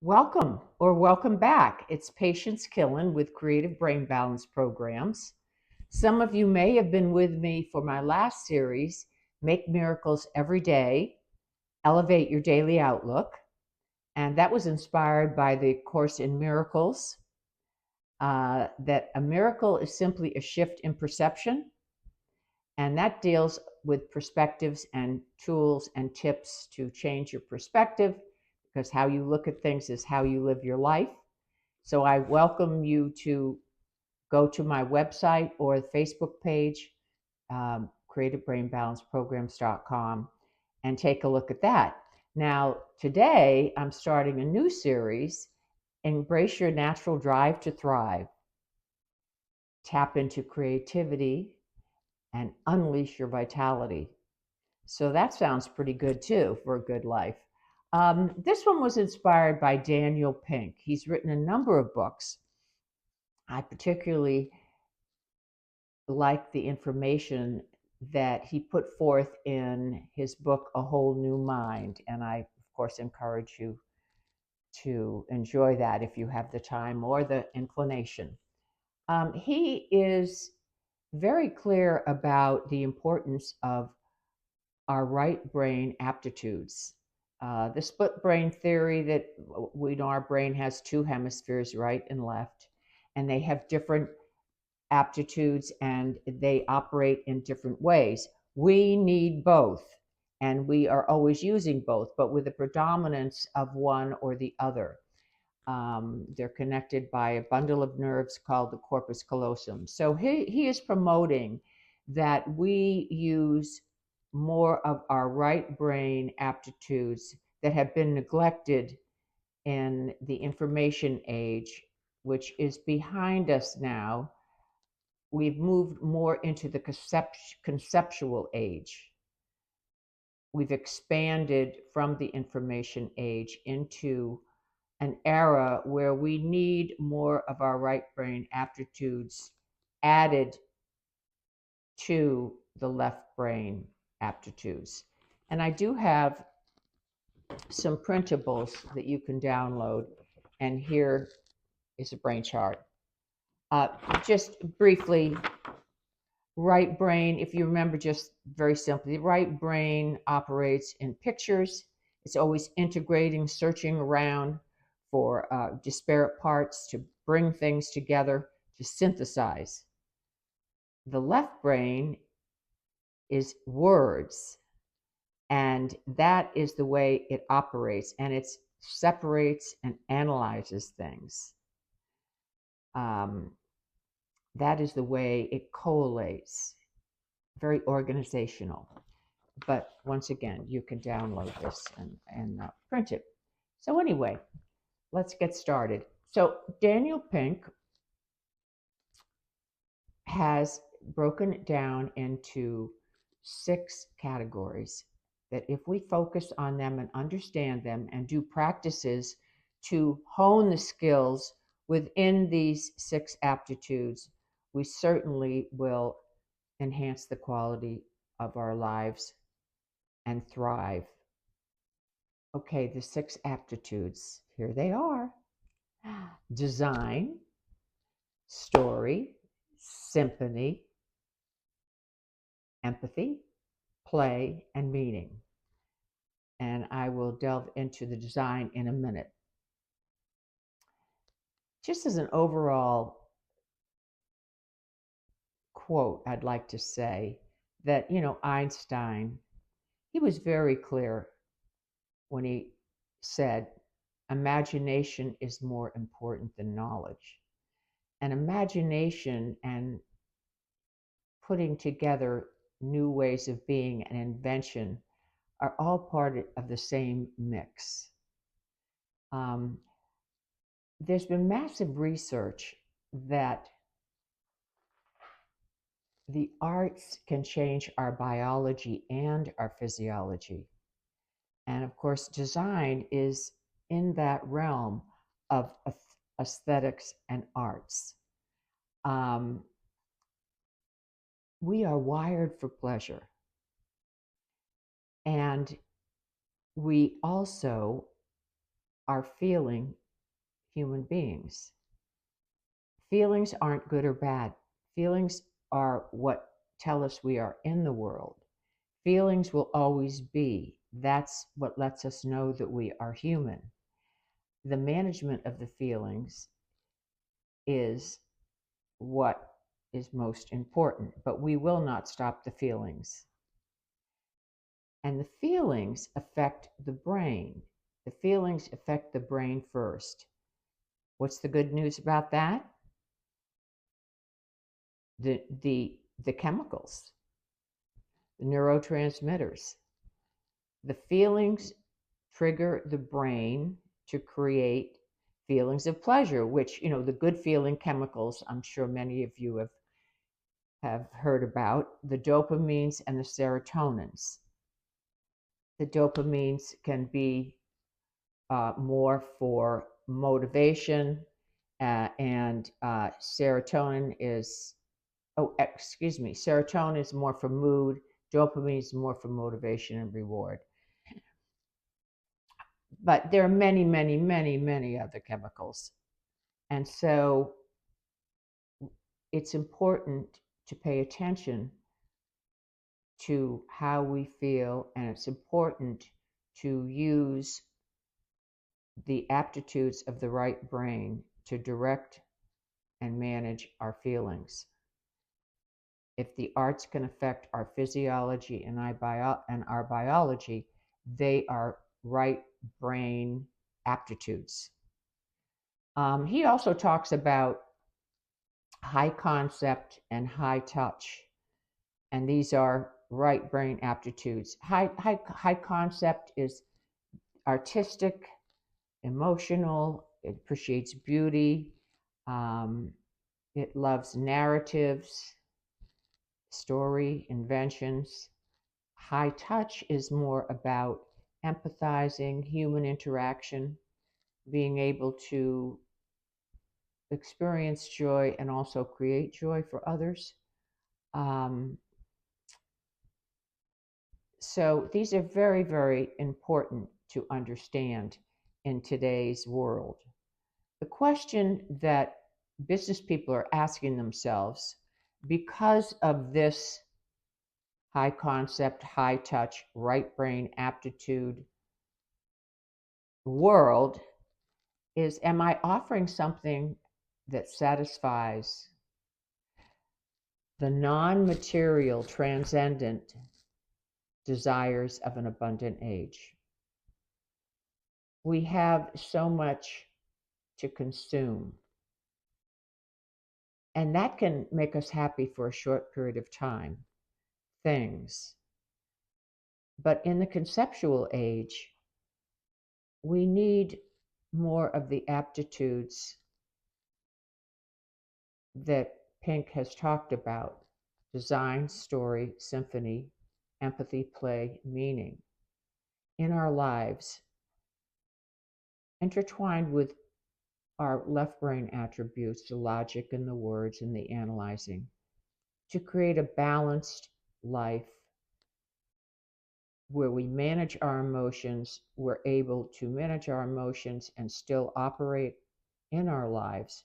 Welcome or welcome back. It's Patience Killen with Creative Brain Balance Programs. Some of you may have been with me for my last series, Make Miracles Every Day, Elevate Your Daily Outlook. And that was inspired by the Course in Miracles, that a miracle is simply a shift in perception. And that deals with perspectives and tools and tips to change your perspective, because how you look at things is how you live your life. So I welcome you to go to my website or the Facebook page, creativebrainbalanceprograms.com, and take a look at that. Now, today I'm starting a new series, Embrace Your Natural Drive to Thrive. Tap into creativity and unleash your vitality. So that sounds pretty good too for a good life. This one was inspired by Daniel Pink. He's written a number of books. I particularly like the information that he put forth in his book, A Whole New Mind. And I, of course, encourage you to enjoy that if you have the time or the inclination. He is very clear about the importance of our right brain aptitudes. The split brain theory that we know our brain has two hemispheres, right and left, and they have different aptitudes and they operate in different ways. We need both, and we are always using both, but with the predominance of one or the other. They're connected by a bundle of nerves called the corpus callosum. So he is promoting that we use more of our right brain aptitudes that have been neglected in the information age, which is behind us now. We've moved more into the conceptual age. We've expanded from the information age into an era where we need more of our right brain aptitudes added to the left brain aptitudes. And I do have some printables that you can download, and here is a brain chart. Just briefly, right brain, if you remember, just very simply, the right brain operates in pictures. It's always integrating, searching around for disparate parts to bring things together, to synthesize. The left brain is words, and that is the way it operates, and it separates and analyzes things. That is the way it collates, very organizational. But once again, you can download this and print it. So anyway, let's get started. So Daniel Pink has broken it down into 6 categories that if we focus on them and understand them and do practices to hone the skills within these 6 aptitudes, we certainly will enhance the quality of our lives and thrive. Okay, the 6 aptitudes, here they are: design, story, symphony, empathy, play, and meaning. And I will delve into the design in a minute. Just as an overall quote, I'd like to say that, Einstein, he was very clear when he said, imagination is more important than knowledge. And imagination and putting together new ways of being and invention are all part of the same mix. Um, there's been massive research that the arts can change our biology and our physiology. And of course, design is in that realm of aesthetics and arts. Um, we are wired for pleasure. And we also are feeling human beings. Feelings aren't good or bad. Feelings are what tell us we are in the world. Feelings will always be. That's what lets us know that we are human. The management of the feelings is what is most important, but we will not stop the feelings. And the feelings affect the brain. The feelings affect the brain first. What's the good news about that? The chemicals, the neurotransmitters. The feelings trigger the brain to create feelings of pleasure, which, the good feeling chemicals, I'm sure many of you have heard about, the dopamines and the serotonins. The dopamines can be more for motivation, and serotonin is, serotonin is more for mood, dopamine is more for motivation and reward. But there are many, many, many, many other chemicals. And so it's important to pay attention to how we feel, and it's important to use the aptitudes of the right brain to direct and manage our feelings. If the arts can affect our physiology and our biology, they are right brain aptitudes. He also talks about high concept and high touch, and these are right brain aptitudes. High concept is artistic, emotional, it appreciates beauty, it loves narratives, story, inventions. High touch is more about empathizing, human interaction, being able to experience joy and also create joy for others. So these are very, very important to understand in today's world. The question that business people are asking themselves, because of this high concept, high touch, right brain aptitude world, is, am I offering something that satisfies the non-material, transcendent desires of an abundant age? We have so much to consume, and that can make us happy for a short period of time, things. But in the conceptual age, we need more of the aptitudes that Pink has talked about: design, story, symphony, empathy, play, meaning in our lives, intertwined with our left brain attributes, the logic and the words and the analyzing, to create a balanced life where we manage our emotions, we're able to manage our emotions and still operate in our lives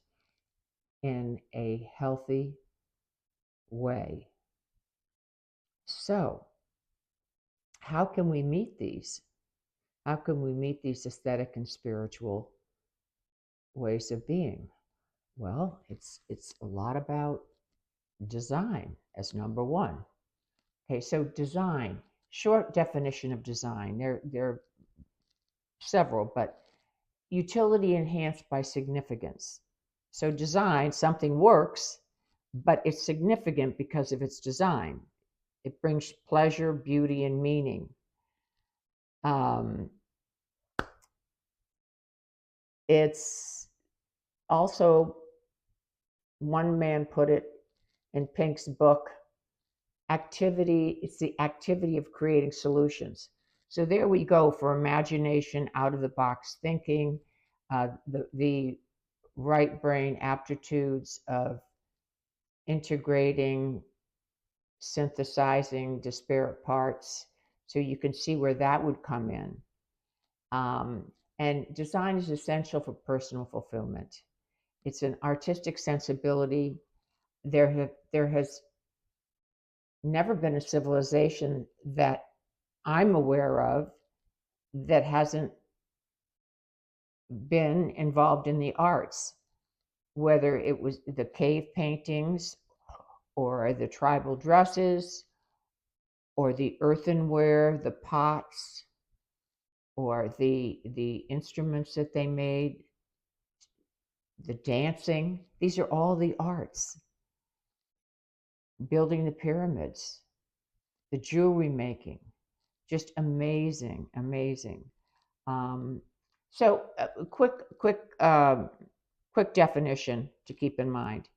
in a healthy way. So, how can we meet these? How can we meet these aesthetic and spiritual ways of being? Well, it's a lot about design as number one. Okay, so design, short definition of design. There are several, but utility enhanced by significance. So design, something works, but it's significant because of its design. It brings pleasure, beauty, and meaning. It's also, one man put it in Pink's book, activity, it's the activity of creating solutions. So there we go for imagination, out of the box thinking, the right brain aptitudes of integrating, synthesizing disparate parts. So you can see where that would come in. And design is essential for personal fulfillment. It's an artistic sensibility. There has never been a civilization that I'm aware of that hasn't been involved in the arts, whether it was the cave paintings or the tribal dresses or the earthenware, the pots, or the instruments that they made, the dancing. These are all the arts. Building the pyramids, the jewelry making, just amazing, amazing. Um, so, quick definition to keep in mind: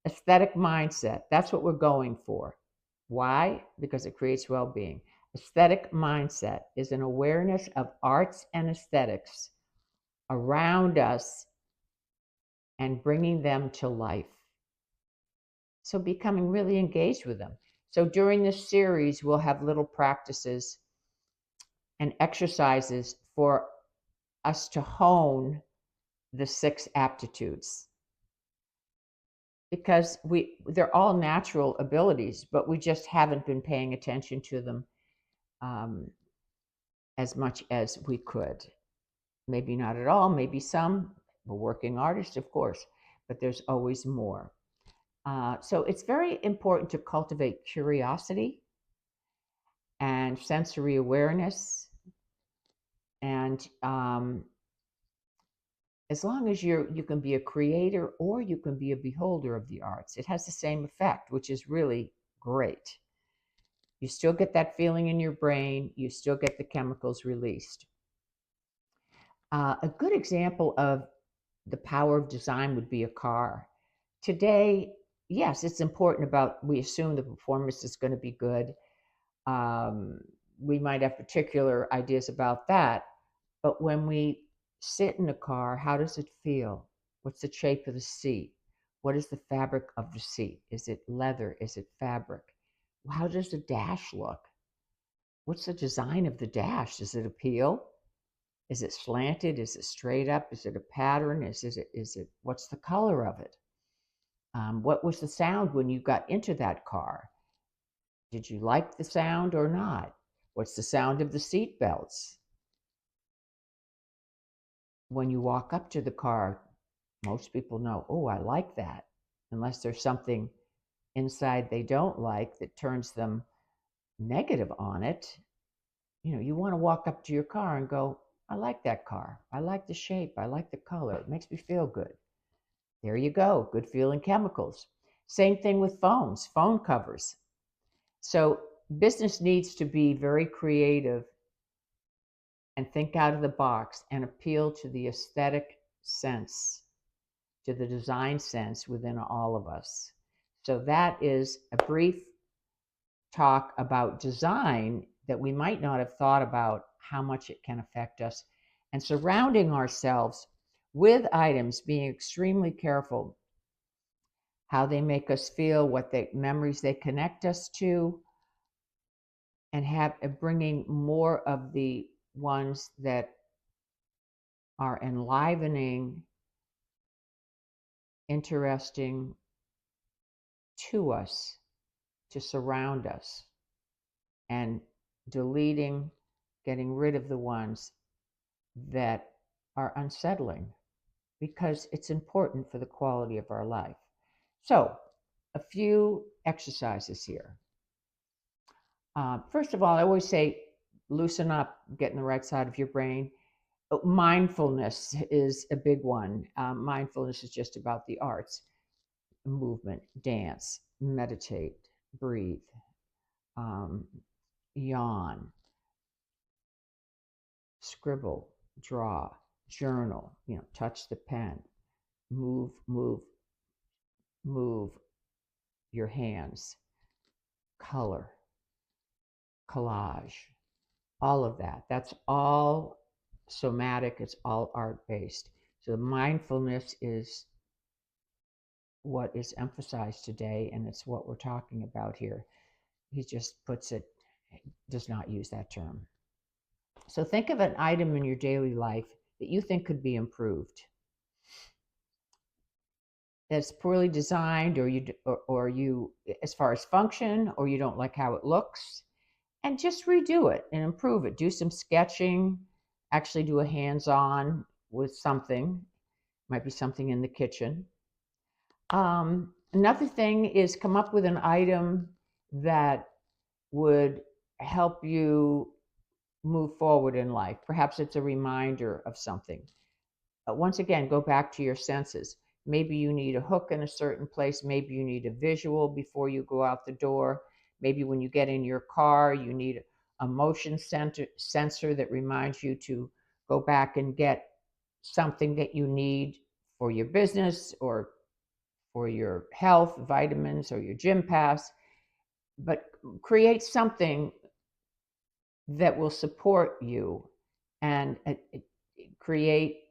aesthetic mindset. That's what we're going for. Why? Because it creates well-being. Aesthetic mindset is an awareness of arts and aesthetics around us and bringing them to life. So becoming really engaged with them. So during this series, we'll have little practices and exercises for us to hone the 6 aptitudes, because they're all natural abilities, but we just haven't been paying attention to them as much as we could. Maybe not at all, maybe some. A working artist, of course, but there's always more. So it's very important to cultivate curiosity and sensory awareness. And as long as you can be a creator or you can be a beholder of the arts, it has the same effect, which is really great. You still get that feeling in your brain, you still get the chemicals released. A good example of the power of design would be a car. Today, yes, it's important we assume the performance is going to be good. We might have particular ideas about that, but when we sit in a car, how does it feel? What's the shape of the seat? What is the fabric of the seat? Is it leather? Is it fabric? How does the dash look? What's the design of the dash? Does it appeal? Is it slanted? Is it straight up? Is it a pattern? Is it what's the color of it? What was the sound when you got into that car? Did you like the sound or not? What's the sound of the seat belts? When you walk up to the car, most people know, oh, I like that, unless there's something inside they don't like that turns them negative on it. You want to walk up to your car and go, I like that car. I like the shape. I like the color. It makes me feel good. There you go. Good feeling chemicals. Same thing with phones, phone covers. So business needs to be very creative and think out of the box and appeal to the aesthetic sense, to the design sense within all of us. So that is a brief talk about design that we might not have thought about how much it can affect us, and surrounding ourselves with items, being extremely careful how they make us feel, what memories they connect us to, and bringing more of the ones that are enlivening, interesting to us, to surround us, and deleting, getting rid of the ones that are unsettling, because it's important for the quality of our life. So, a few exercises here. First of all, I always say loosen up, get in the right side of your brain. Mindfulness is a big one. Mindfulness is just about the arts: movement, dance, meditate, breathe, yawn, scribble, draw, journal, touch the pen, move your hands, color, collage, all of that. That's all somatic, it's all art-based. So the mindfulness is what is emphasized today, and it's what we're talking about here. He just does not use that term. So think of an item in your daily life that you think could be improved, that's poorly designed, or you, as far as function, or you don't like how it looks, and just redo it and improve it. Do some sketching, actually do a hands-on with something. Might be something in the kitchen. Another thing is come up with an item that would help you move forward in life. Perhaps it's a reminder of something. Once again, go back to your senses. Maybe you need a hook in a certain place. Maybe you need a visual before you go out the door. Maybe when you get in your car, you need a motion sensor that reminds you to go back and get something that you need for your business or for your health, vitamins, or your gym pass. But create something that will support you and create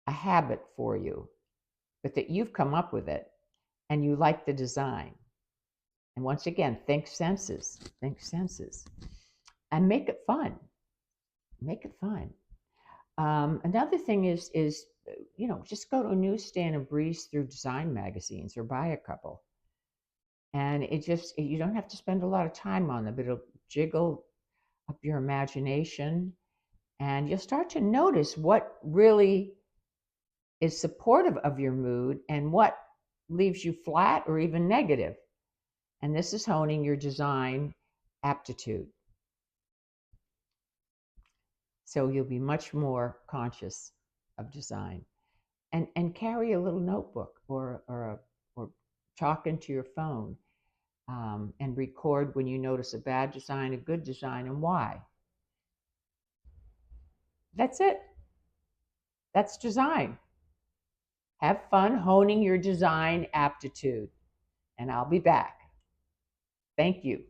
a habit for you, but that you've come up with it and you like the design. And once again, think senses, and make it fun. Make it fun. Another thing is just go to a newsstand and breeze through design magazines or buy a couple. And you don't have to spend a lot of time on them, but it'll jiggle up your imagination, and you'll start to notice what really is supportive of your mood and what leaves you flat or even negative. And this is honing your design aptitude. So you'll be much more conscious of design. And carry a little notebook or talk into your phone, and record when you notice a bad design, a good design, and why. That's it. That's design. Have fun honing your design aptitude. And I'll be back. Thank you.